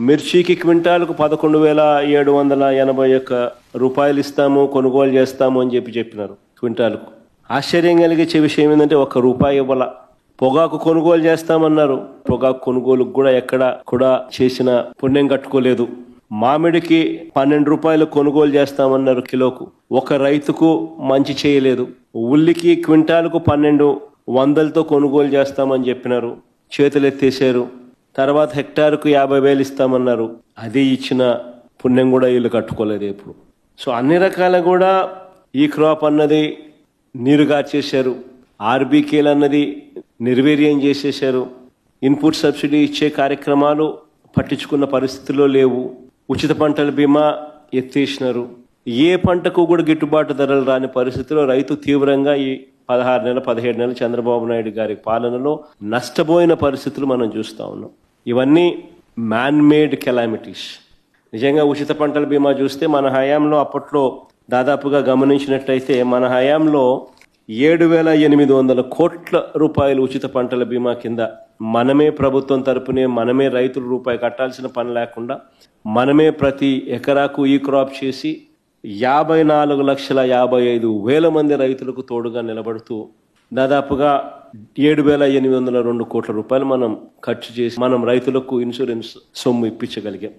మిర్చికి క్వింటాలకు 11,781 రూపాయలు ఇస్తాము, కొనుగోలు చేస్తాము అని చెప్పినారు క్వింటాలకు. ఆశ్చర్యం కలిగించే విషయం ఏంటంటే ₹1 ఇవ్వాల. పొగాకు కొనుగోలు చేస్తామన్నారు. పొగాకు కొనుగోలుకు కూడా ఎక్కడ కూడా చేసిన పుణ్యం కట్టుకోలేదు. మామిడికి ₹12 కొనుగోలు చేస్తామన్నారు కిలోకు. ఒక రైతుకు మంచి చేయలేదు. ఉల్లికి క్వింటాలకు 1200తో కొనుగోలు చేస్తామని చెప్పినారు, చేతులు ఎత్తేసారు. తర్వాత హెక్టార్కు 50,000 ఇస్తామన్నారు, అది ఇచ్చిన పుణ్యం కూడా వీళ్ళు కట్టుకోలేదు ఎప్పుడు. సో అన్ని రకాల కూడా ఈ క్రాప్ అన్నది నీరుగార్చేశారు. ఆర్బీకేలు అన్నది నిర్వీర్యం చేసేశారు. ఇన్పుట్ సబ్సిడీ ఇచ్చే కార్యక్రమాలు పట్టించుకున్న పరిస్థితుల్లో లేవు. ఉచిత పంటల బీమా ఎత్తేసినారు. ఏ పంటకు కూడా గిట్టుబాటు ధరలు రాని పరిస్థితిలో రైతు తీవ్రంగా ఈ 16 నెలలు 17 నెలలు చంద్రబాబు నాయుడు గారి పాలనలో నష్టపోయిన పరిస్థితులు మనం చూస్తూ ఉన్నాం. ఇవన్నీ మ్యాన్ మేడ్ కెలామిటీస్. నిజంగా ఉచిత పంటల బీమా చూస్తే మన హయాంలో అప్పట్లో దాదాపుగా గమనించినట్టయితే మన హయాంలో 7,800 కోట్ల రూపాయలు ఉచిత పంటల బీమా కింద మనమే ప్రభుత్వం తరపునే మనమే రైతులు రూపాయి కట్టాల్సిన పని లేకుండా మనమే ప్రతి ఎకరాకు ఈ క్రాప్ చేసి 54,55,000 మంది రైతులకు తోడుగా నిలబడుతూ దాదాపుగా 7,802 కోట్ల రూపాయలు మనం ఖర్చు చేసి మనం రైతులకు ఇన్సూరెన్స్ సొమ్ము ఇప్పించగలిగాం.